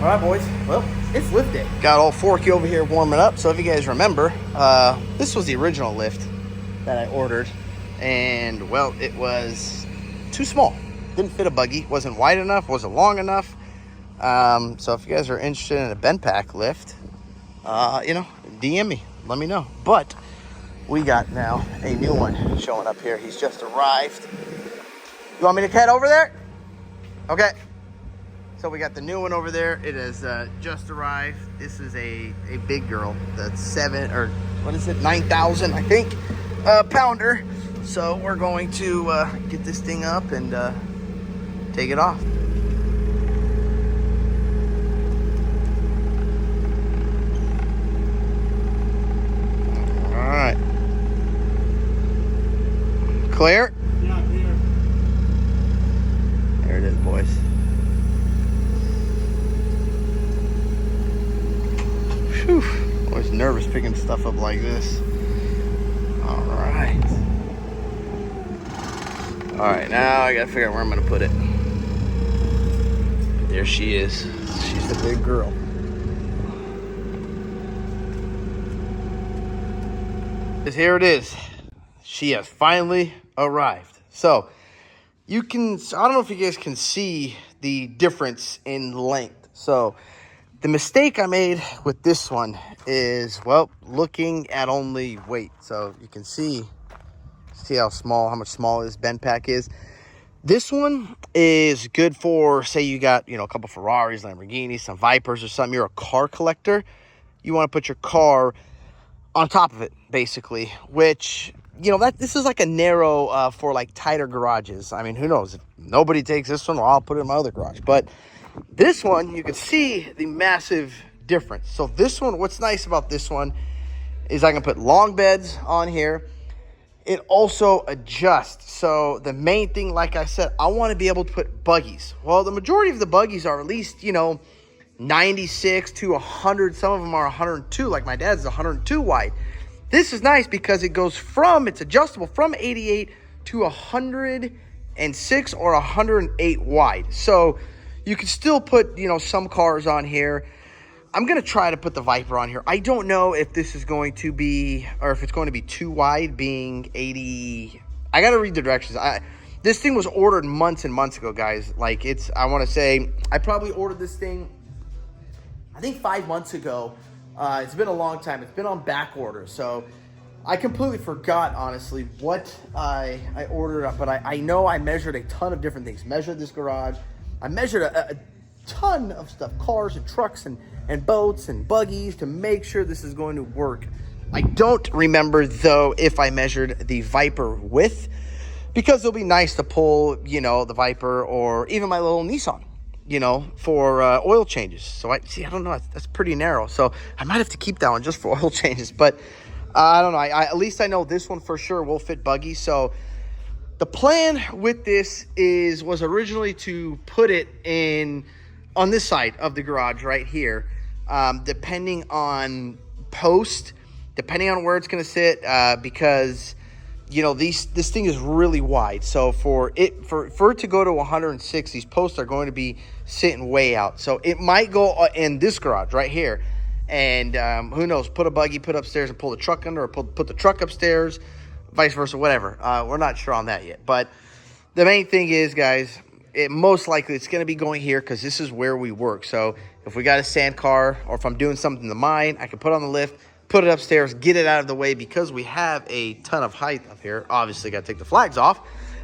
All right, boys. Well, it's lift day. Got old Forky over here warming up. So if you guys remember, this was the original lift that I ordered. And, well, it was too small. Didn't fit a buggy. Wasn't wide enough. Wasn't long enough. So if you guys are interested in a Bendpak lift, DM me. Let me know. But we got now a new one showing up here. He's just arrived. You want me to head over there? Okay. So we got the new one over there. It has just arrived. This is a big girl. That's 9,000, I think, pounder. So we're going to get this thing up and take it off. All right. Clear? Yeah, clear. There it is, boys. Whew. Always nervous picking stuff up like this. All right. All right, now I gotta figure out where I'm gonna put it. There she is. She's the big girl. Here it is. She has finally arrived. So you can, I don't know if you guys can see the difference in length. So the mistake I made with this one is, well, looking at only weight. So you can see how much smaller this Bendpak is. This one is good for, say you got, a couple Ferraris, Lamborghinis, some Vipers or something. You're a car collector. You want to put your car on top of it, basically, which, this is like a narrow for like tighter garages. I mean, who knows? If nobody takes this one, well, I'll put it in my other garage. But this one, you can see the massive difference. So this one, what's nice about this one is I can put long beds on here. It also adjusts. So the main thing, like I said, I want to be able to put buggies. Well, the majority of the buggies are at least, 96 to 100. Some of them are 102, like my dad's 102 wide. This is nice because it goes it's adjustable from 88 to 106 or 108 wide. So you can still put, some cars on here. I'm going to try to put the Viper on here. I don't know if this is going to be, or if it's going to be too wide, being 80. I got to read the directions. This thing was ordered months and months ago, guys. Like, I want to say, I probably ordered this thing, I think 5 months ago. It's been a long time. It's been on back order. So I completely forgot, honestly, what I ordered up. But I know I measured a ton of different things. Measured this garage. I measured a ton of stuff, cars and trucks and boats and buggies, to make sure this is going to work. I don't remember, though, if I measured the Viper width, because it'll be nice to pull, the Viper or even my little Nissan, for oil changes. So I don't know. That's pretty narrow. So I might have to keep that one just for oil changes. But I don't know. At least I know this one for sure will fit buggy. So the plan with this was originally to put it on this side of the garage right here, depending on depending on where it's going to sit, because this thing is really wide. So for it to go to 106, these posts are going to be sitting way out. So it might go in this garage right here, and who knows, put a buggy, put upstairs and pull the truck under, or put the truck upstairs, vice versa, whatever. We're not sure on that yet. But the main thing is, guys, most likely it's going to be going here because this is where we work. So if we got a sand car, or if I'm doing something to mine, I can put on the lift, put it upstairs, get it out of the way, because we have a ton of height up here. Obviously, got to take the flags off,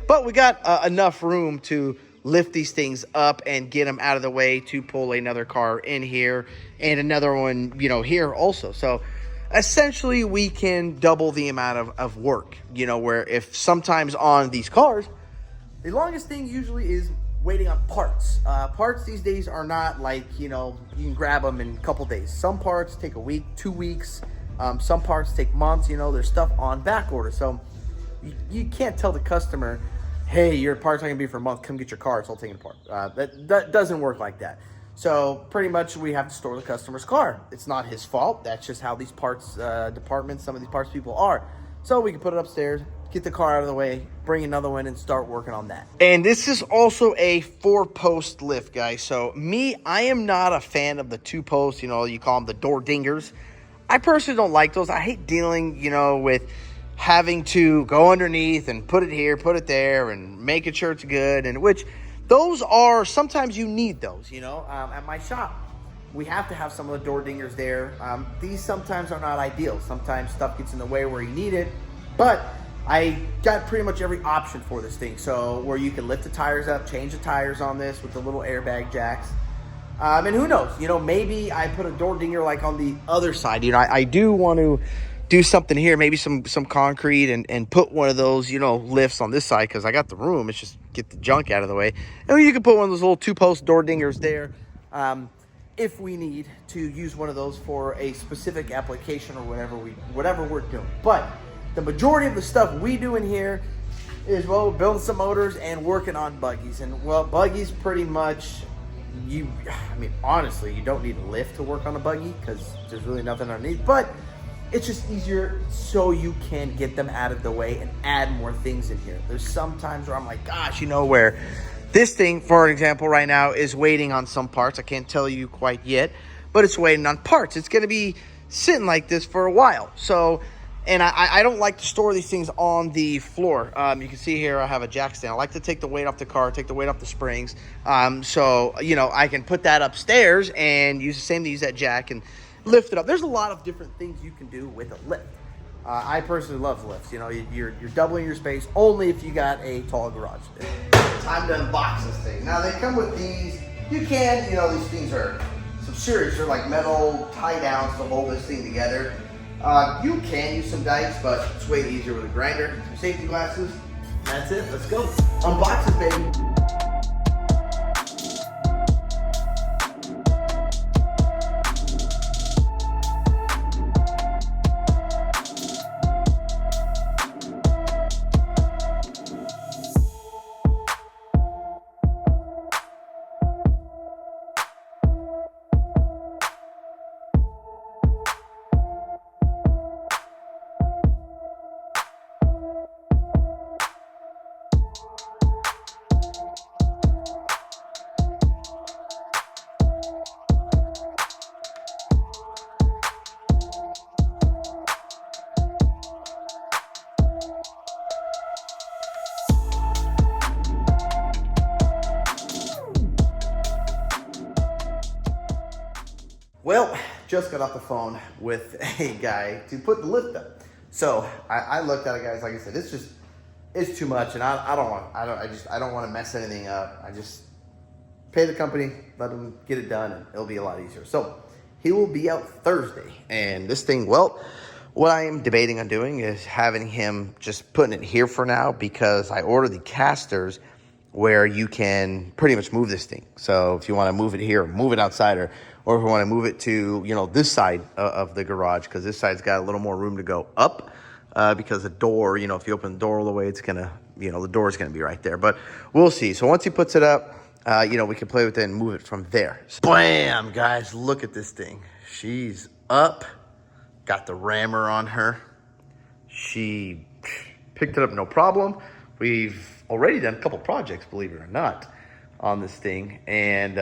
but we got enough room to lift these things up and get them out of the way to pull another car in here and another one, here also. So essentially, we can double the amount of work, where if sometimes on these cars, the longest thing usually is waiting on parts. Parts these days are not like, you can grab them in a couple days. Some parts take a week, 2 weeks. Some parts take months. There's stuff on back order. So you can't tell the customer, hey, your part's not going to be for a month. Come get your car. It's all taken apart. That doesn't work like that. So pretty much we have to store the customer's car. It's not his fault. That's just how these parts departments, some of these parts people are. So we can put it upstairs, get the car out of the way, bring another one, and start working on that. And this is also a 4-post lift, guys. So me, I am not a fan of the 2-post, you call them the door dingers. I personally don't like those. I hate dealing, with having to go underneath and put it here, put it there, and making sure it's good. And which those are, sometimes you need those, at my shop. We have to have some of the door dingers there. These sometimes are not ideal. Sometimes stuff gets in the way where you need it. But I got pretty much every option for this thing. So where you can lift the tires up, change the tires on this with the little airbag jacks. And who knows, maybe I put a door dinger like on the other side. I do want to do something here, maybe some concrete and put one of those, lifts on this side because I got the room. It's just get the junk out of the way. And you can put one of those little 2-post door dingers there if we need to use one of those for a specific application or whatever we're doing. But the majority of the stuff we do in here is, well, building some motors and working on buggies. And, well, buggies pretty much, honestly, you don't need a lift to work on a buggy because there's really nothing underneath. But it's just easier so you can get them out of the way and add more things in here. There's some times where I'm like, gosh, where this thing, for example, right now is waiting on some parts. I can't tell you quite yet, but it's waiting on parts. It's going to be sitting like this for a while. So, and I don't like to store these things on the floor. You can see here I have a jack stand. I like to take the weight off the car, take the weight off the springs. So, I can put that upstairs and use the same to use that jack and lift it up. There's a lot of different things you can do with a lift. I personally love lifts. You're doubling your space only if you got a tall garage. Time to unbox this thing. Now they come with these. You can, these things are some serious. They're like metal tie downs to hold this thing together. You can use some dikes, but it's way easier with a grinder. Some safety glasses. That's it. Let's go. Unbox it, baby. Well, just got off the phone with a guy to put the lift up. So I looked at it, guys. Like I said, it's too much, and I don't want to mess anything up. I just pay the company, let them get it done, and it'll be a lot easier. So he will be out Thursday, and this thing, well, what I am debating on doing is having him just putting it here for now because I ordered the casters where you can pretty much move this thing. So if you want to move it here, move it outside, or if you want to move it to, this side of the garage, because this side's got a little more room to go up, because the door, if you open the door all the way, it's going to, the door is going to be right there. But we'll see. So once he puts it up, we can play with it and move it from there. So, bam, guys, look at this thing. She's up, got the rammer on her. She picked it up no problem. We've already done a couple projects, believe it or not, on this thing. And,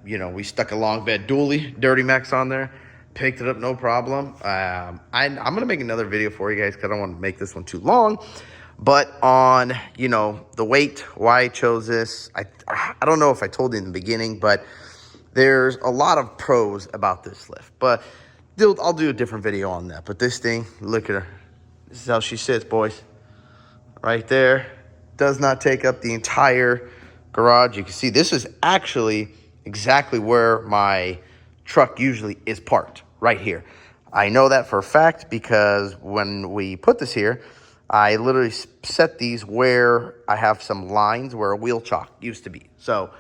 we stuck a long bed dually, Dirty Max on there, picked it up, no problem. I'm going to make another video for you guys because I don't want to make this one too long. But on, the weight, why I chose this, I don't know if I told you in the beginning, but there's a lot of pros about this lift. But I'll do a different video on that. But this thing, look at her. This is how she sits, boys. Right there. Does not take up the entire garage. You can see this is actually exactly where my truck usually is parked, right here. I know that for a fact because when we put this here, I literally set these where I have some lines where a wheel chock used to be. So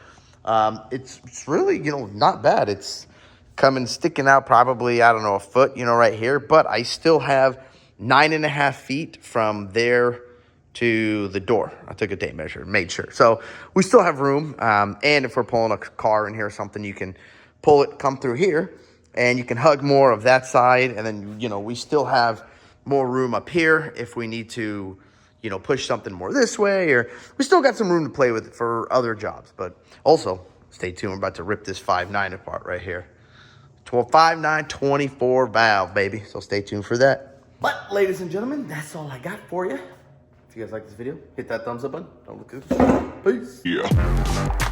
it's really, not bad. It's sticking out probably, I don't know, a foot, right here. But I still have 9.5 feet from there to the door. I took a tape measure and made sure. So we still have room. And if we're pulling a car in here or something, you can pull it, come through here, and you can hug more of that side. And then, we still have more room up here if we need to, you know, push something more this way, or we still got some room to play with for other jobs. But also, stay tuned. We're about to rip this 5.9 apart right here. 5.9 24 valve, baby. So stay tuned for that. But, ladies and gentlemen, that's all I got for you. If you guys like this video, hit that thumbs up button. Don't look at this. Peace. Yeah.